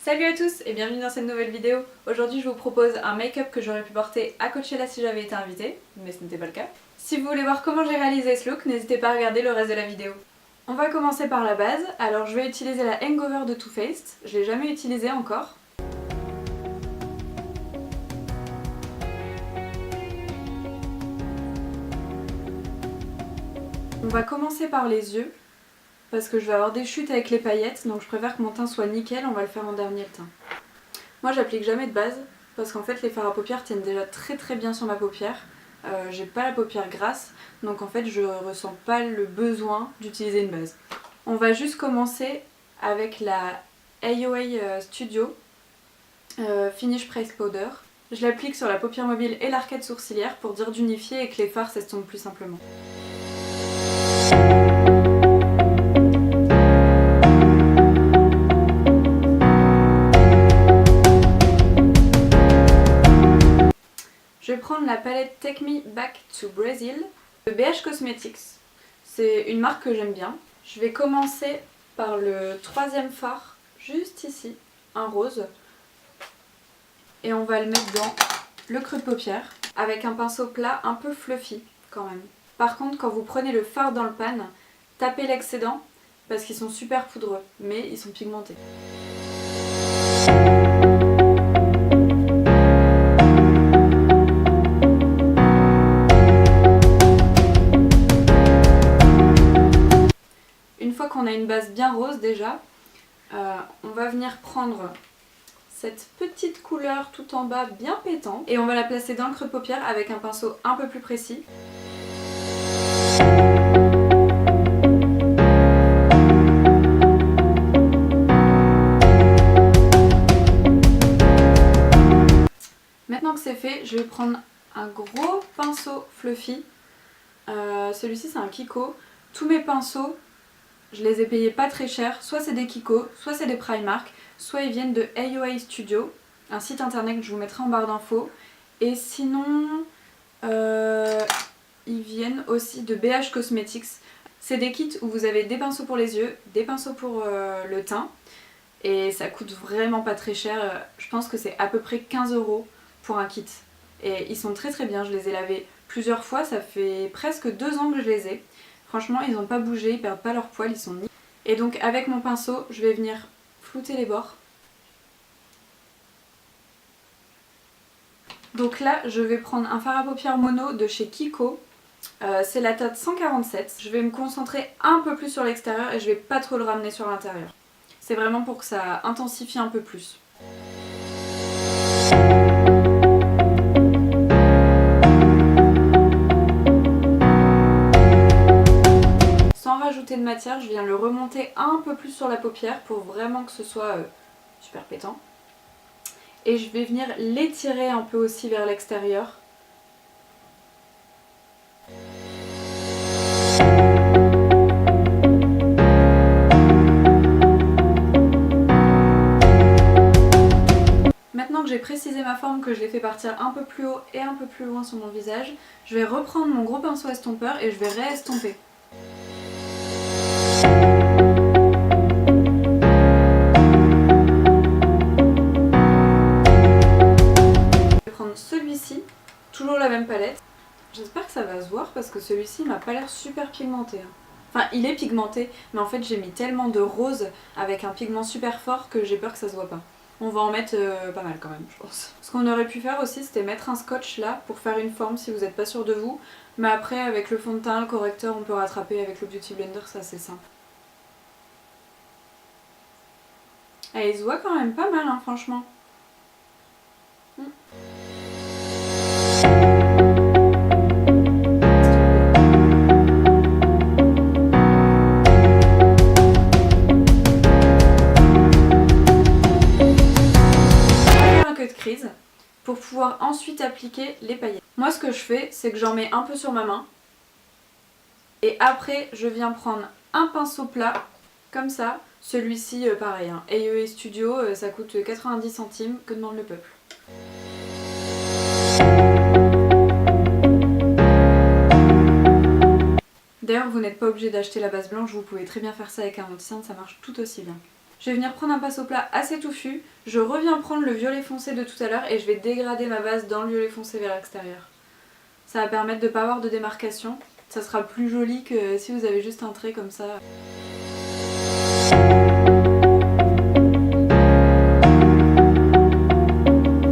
Salut à tous et bienvenue dans cette nouvelle vidéo. Aujourd'hui je vous propose un make-up que j'aurais pu porter à Coachella si j'avais été invitée, mais ce n'était pas le cas. Si vous voulez voir comment j'ai réalisé ce look, n'hésitez pas à regarder le reste de la vidéo. On va commencer par la base, alors je vais utiliser la Hangover de Too Faced, je l'ai jamais utilisée encore. On va commencer par les yeux, parce que je vais avoir des chutes avec les paillettes, donc je préfère que mon teint soit nickel, on va le faire en dernier teint. Moi j'applique jamais de base, parce qu'en fait les fards à paupières tiennent déjà très bien sur ma paupière. J'ai pas la paupière grasse, donc en fait je ressens pas le besoin d'utiliser une base. On va juste commencer avec la AOA Studio Finish Press Powder. Je l'applique sur la paupière mobile et l'arcade sourcilière pour dire d'unifier et que les fards s'estompent plus simplement. Je vais prendre la palette Take Me Back to Brazil de BH Cosmetics. C'est une marque que j'aime bien. Je vais commencer par le troisième fard, juste ici, un rose. Et on va le mettre dans le creux de paupière, avec un pinceau plat un peu fluffy quand même. Par contre, quand vous prenez le fard dans le pan, tapez l'excédent, parce qu'ils sont super poudreux, mais ils sont pigmentés. Une fois qu'on a une base bien rose déjà, on va venir prendre cette petite couleur tout en bas bien pétante et on va la placer dans le creux de paupière avec un pinceau un peu plus précis. Maintenant que c'est fait, je vais prendre un gros pinceau fluffy. Celui-ci c'est un Kiko. Tous mes pinceaux, je les ai payés pas très cher, soit c'est des Kiko, soit c'est des Primark, soit ils viennent de AOA Studio, un site internet que je vous mettrai en barre d'infos. Et sinon, ils viennent aussi de BH Cosmetics. C'est des kits où vous avez des pinceaux pour les yeux, des pinceaux pour le teint. Et ça coûte vraiment pas très cher, je pense que c'est à peu près 15 € pour un kit. Et ils sont très bien, je les ai lavés plusieurs fois, ça fait presque 2 ans que je les ai. Franchement, ils n'ont pas bougé, ils perdent pas leur poil, ils sont nickel. Et donc avec mon pinceau, je vais venir flouter les bords. Donc là, je vais prendre un fard à paupières mono de chez Kiko. C'est la teinte 147. Je vais me concentrer un peu plus sur l'extérieur et je vais pas trop le ramener sur l'intérieur. C'est vraiment pour que ça intensifie un peu plus. De matière, je viens le remonter un peu plus sur la paupière pour vraiment que ce soit super pétant. Et je vais venir l'étirer un peu aussi vers l'extérieur. Maintenant que j'ai précisé ma forme, que je l'ai fait partir un peu plus haut et un peu plus loin sur mon visage, je vais reprendre mon gros pinceau estompeur et je vais réestomper. Celui-ci, toujours la même palette. J'espère que ça va se voir parce que celui-ci m'a pas l'air super pigmenté. Enfin, il est pigmenté, mais en fait j'ai mis tellement de rose avec un pigment super fort que j'ai peur que ça se voit pas. On va en mettre pas mal quand même, je pense. Ce qu'on aurait pu faire aussi, c'était mettre un scotch là pour faire une forme si vous n'êtes pas sûr de vous. Mais après, avec le fond de teint, le correcteur, on peut rattraper avec le Beauty Blender, ça c'est simple. Et il se voit quand même pas mal, hein, franchement. Pour pouvoir ensuite appliquer les paillettes. Moi ce que je fais, c'est que j'en mets un peu sur ma main et après je viens prendre un pinceau plat comme ça. Celui-ci pareil, hein. AOA Studio, ça coûte 90 centimes, que demande le peuple. D'ailleurs vous n'êtes pas obligé d'acheter la base blanche, vous pouvez très bien faire ça avec un anti-cerne, ça marche tout aussi bien. Je vais venir prendre un pinceau plat assez touffu, je reviens prendre le violet foncé de tout à l'heure et je vais dégrader ma base dans le violet foncé vers l'extérieur. Ça va permettre de ne pas avoir de démarcation, ça sera plus joli que si vous avez juste un trait comme ça.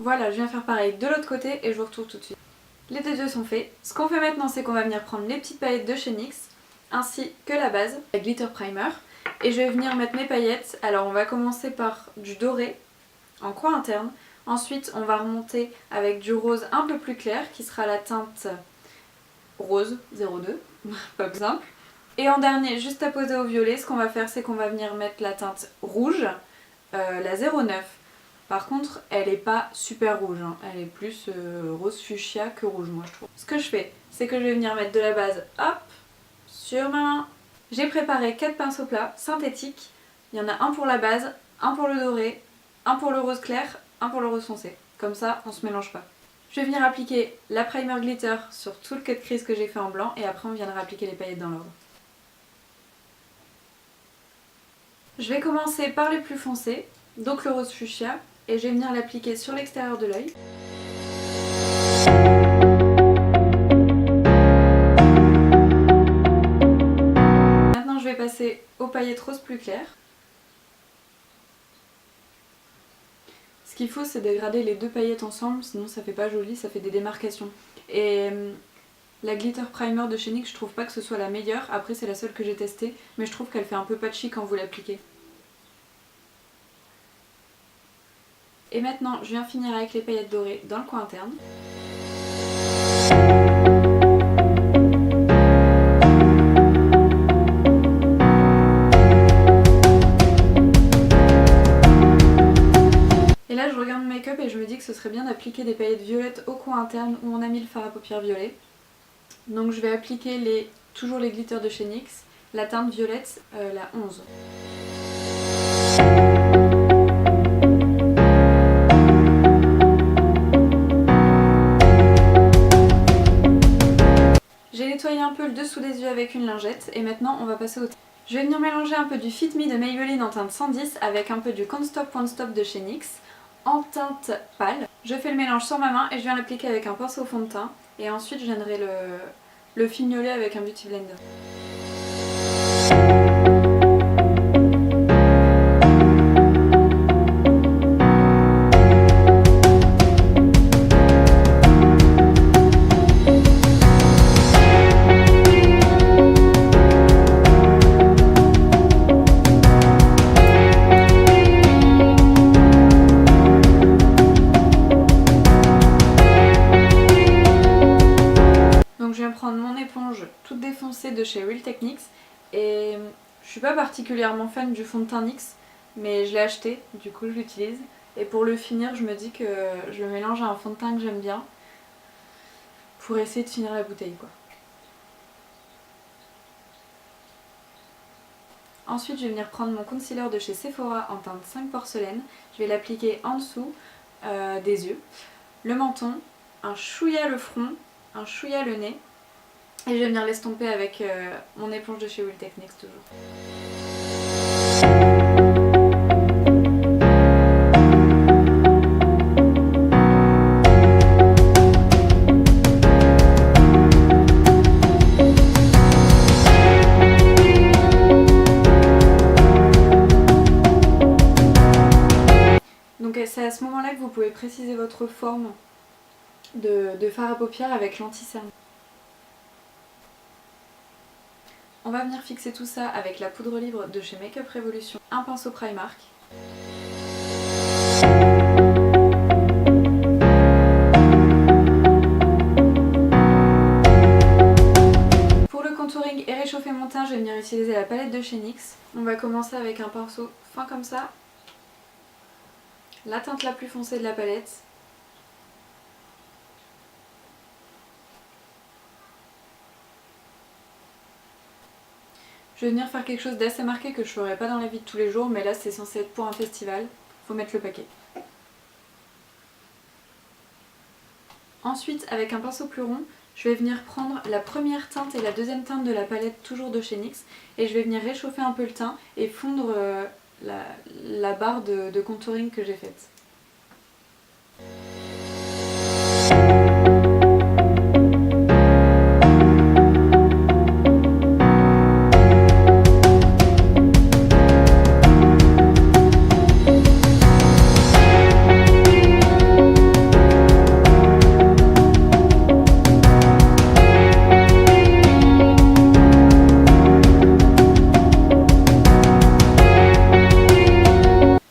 Voilà, je viens faire pareil de l'autre côté et je vous retrouve tout de suite. Les deux yeux sont faits. Ce qu'on fait maintenant, c'est qu'on va venir prendre les petites paillettes de chez NYX, ainsi que la base, la glitter primer. Et je vais venir mettre mes paillettes. Alors on va commencer par du doré en coin interne. Ensuite on va remonter avec du rose un peu plus clair qui sera la teinte rose 02, pas plus simple. Et en dernier, juste à poser au violet, ce qu'on va faire c'est qu'on va venir mettre la teinte rouge, la 09. Par contre elle est pas super rouge, hein. Elle est plus rose fuchsia que rouge moi je trouve. Ce que je fais c'est que je vais venir mettre de la base hop sur ma main. J'ai préparé 4 pinceaux plats synthétiques. Il y en a un pour la base, un pour le doré, un pour le rose clair, un pour le rose foncé. Comme ça, on se mélange pas. Je vais venir appliquer la primer glitter sur tout le cut crease que j'ai fait en blanc et après on viendra appliquer les paillettes dans l'ordre. Je vais commencer par les plus foncés, donc le rose fuchsia, et je vais venir l'appliquer sur l'extérieur de l'œil. Passer aux paillettes roses plus claires. Ce qu'il faut c'est dégrader les deux paillettes ensemble, sinon ça fait pas joli, ça fait des démarcations. Et la glitter primer de chez NYX, je trouve pas que ce soit la meilleure, après c'est la seule que j'ai testée, mais je trouve qu'elle fait un peu patchy quand vous l'appliquez. Et maintenant je viens finir avec les paillettes dorées dans le coin interne. Et je me dis que ce serait bien d'appliquer des paillettes violettes au coin interne où on a mis le fard à paupières violet. Donc je vais appliquer toujours les glitters de chez NYX, la teinte violette, la 11. J'ai nettoyé un peu le dessous des yeux avec une lingette et maintenant on va passer au teint. Je vais venir mélanger un peu du Fit Me de Maybelline en teinte 110 avec un peu du Can't Stop Won't Stop de chez NYX en teinte pâle. Je fais le mélange sur ma main et je viens l'appliquer avec un pinceau fond de teint et ensuite je viendrai le fignoler avec un Beauty Blender. Toute défoncée de chez Real Techniques et je suis pas particulièrement fan du fond de teint NYX mais je l'ai acheté, du coup je l'utilise et pour le finir je me dis que je le mélange à un fond de teint que j'aime bien pour essayer de finir la bouteille quoi. Ensuite je vais venir prendre mon concealer de chez Sephora en teinte 5 porcelaine, je vais l'appliquer en dessous des yeux, le menton, un chouïa le front, un chouïa le nez. Et je vais venir l'estomper avec mon éponge de chez Real Techniques toujours. Donc c'est à ce moment-là que vous pouvez préciser votre forme de fard à paupières avec l'anti-cerne. On va venir fixer tout ça avec la poudre libre de chez Makeup Revolution, un pinceau Primark. Pour le contouring et réchauffer mon teint, je vais venir utiliser la palette de chez NYX. On va commencer avec un pinceau fin comme ça, la teinte la plus foncée de la palette. Je vais venir faire quelque chose d'assez marqué que je ferai pas dans la vie de tous les jours, mais là c'est censé être pour un festival, faut mettre le paquet. Ensuite, avec un pinceau plus rond, je vais venir prendre la première teinte et la deuxième teinte de la palette, toujours de chez NYX, et je vais venir réchauffer un peu le teint et fondre la barre de contouring que j'ai faite.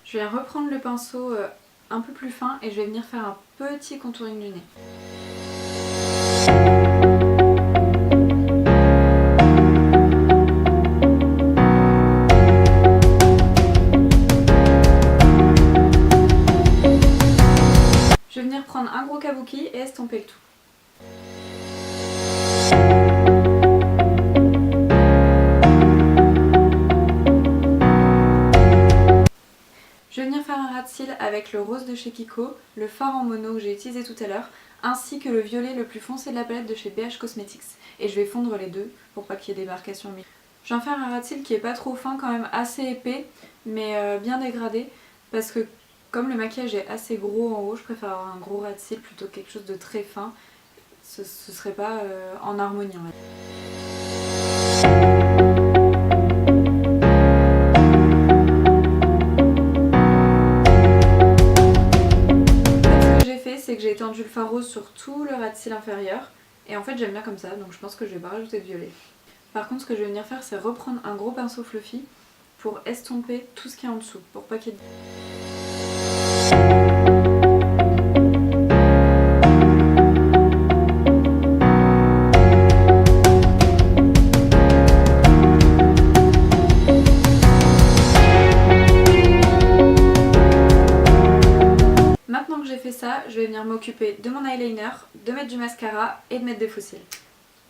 Je vais reprendre le pinceau un peu plus fin et je vais venir faire un petit contouring du nez. Je vais venir prendre un gros kabuki et estomper le tout. Je vais venir faire un ras de cils avec le rose de chez Kiko, le fard en mono que j'ai utilisé tout à l'heure, ainsi que le violet le plus foncé de la palette de chez BH Cosmetics. Et je vais fondre les deux pour pas qu'il y ait des marcations. Je viens faire un ras de cils qui est pas trop fin, quand même assez épais, mais bien dégradé, parce que comme le maquillage est assez gros en haut, je préfère avoir un gros ras de cils plutôt que quelque chose de très fin. Ce serait pas en harmonie en fait. C'est que j'ai étendu le fard rose sur tout le ras de cils inférieur et en fait j'aime bien comme ça, donc je pense que je vais pas rajouter de violet. Par contre ce que je vais venir faire c'est reprendre un gros pinceau fluffy pour estomper tout ce qui est en dessous, pour pas qu'il y ait... Ça, je vais venir m'occuper de mon eyeliner, de mettre du mascara et de mettre des faux cils.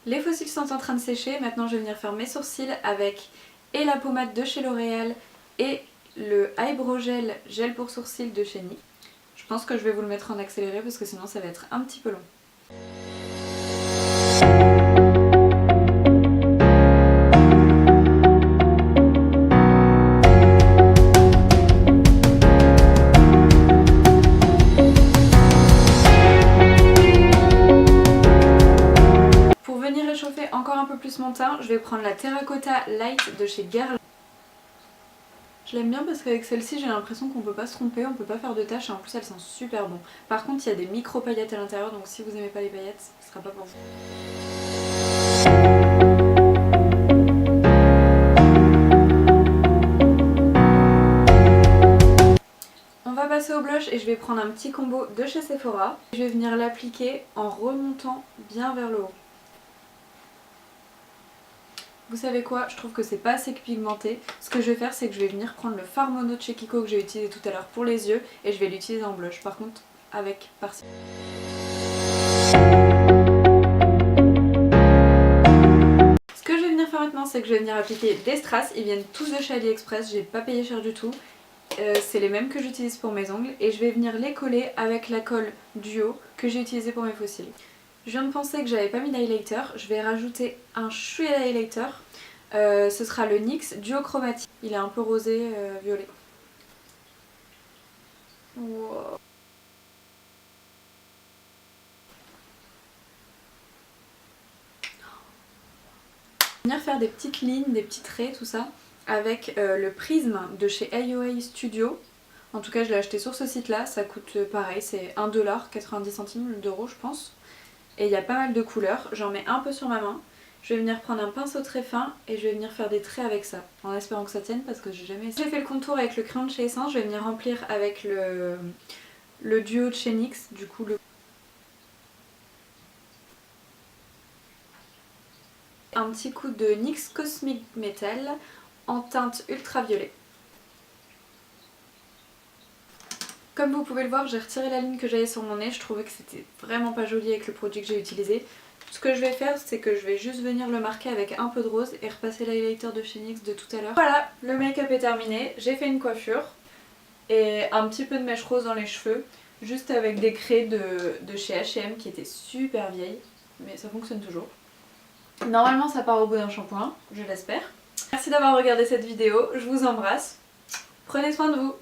Les faux cils sont en train de sécher, maintenant je vais venir faire mes sourcils avec et la pommade de chez L'Oréal et le eyebrow gel pour sourcils de chez NYX. Je pense que je vais vous le mettre en accéléré parce que sinon ça va être un petit peu long. Encore un peu plus mon teint, je vais prendre la Terracotta Light de chez Guerlain. Je l'aime bien parce qu'avec celle-ci j'ai l'impression qu'on peut pas se tromper, on peut pas faire de taches et en plus elle sent super bon. Par contre il y a des micro paillettes à l'intérieur, donc si vous aimez pas les paillettes, ce sera pas pour vous. On va passer au blush et je vais prendre un petit combo de chez Sephora. Je vais venir l'appliquer en remontant bien vers le haut. Vous savez quoi, je trouve que c'est pas assez pigmenté. Ce que je vais faire c'est que je vais venir prendre le fard mono de chez Kiko que j'ai utilisé tout à l'heure pour les yeux et je vais l'utiliser en blush. Par contre avec par-ci. Ce que je vais venir faire maintenant c'est que je vais venir appliquer des strass. Ils viennent tous de chez AliExpress, j'ai pas payé cher du tout. C'est les mêmes que j'utilise pour mes ongles et je vais venir les coller avec la colle duo que j'ai utilisée pour mes faux cils. Je viens de penser que j'avais pas mis d'highlighter, je vais rajouter un chouïa d'highlighter. Ce sera le NYX Duo Chromatique. Il est un peu rosé, violet. Wow. Je vais venir faire des petites lignes, des petits traits, tout ça, avec le prisme de chez AOA Studio. En tout cas je l'ai acheté sur ce site là, ça coûte pareil, c'est 1$, 90 centimes d'euros je pense. Et il y a pas mal de couleurs, j'en mets un peu sur ma main. Je vais venir prendre un pinceau très fin et je vais venir faire des traits avec ça, en espérant que ça tienne parce que j'ai jamais essayé. J'ai fait le contour avec le crayon de chez Essence, je vais venir remplir avec le duo de chez NYX, du coup un petit coup de NYX Cosmic Metal en teinte ultraviolet. Comme vous pouvez le voir, j'ai retiré la ligne que j'avais sur mon nez, je trouvais que c'était vraiment pas joli avec le produit que j'ai utilisé. Ce que je vais faire, c'est que je vais juste venir le marquer avec un peu de rose et repasser l'highlighter de chez NYX de tout à l'heure. Voilà, le make-up est terminé, j'ai fait une coiffure et un petit peu de mèche rose dans les cheveux, juste avec des craies de chez H&M qui étaient super vieilles, mais ça fonctionne toujours. Normalement ça part au bout d'un shampoing, je l'espère. Merci d'avoir regardé cette vidéo, je vous embrasse. Prenez soin de vous.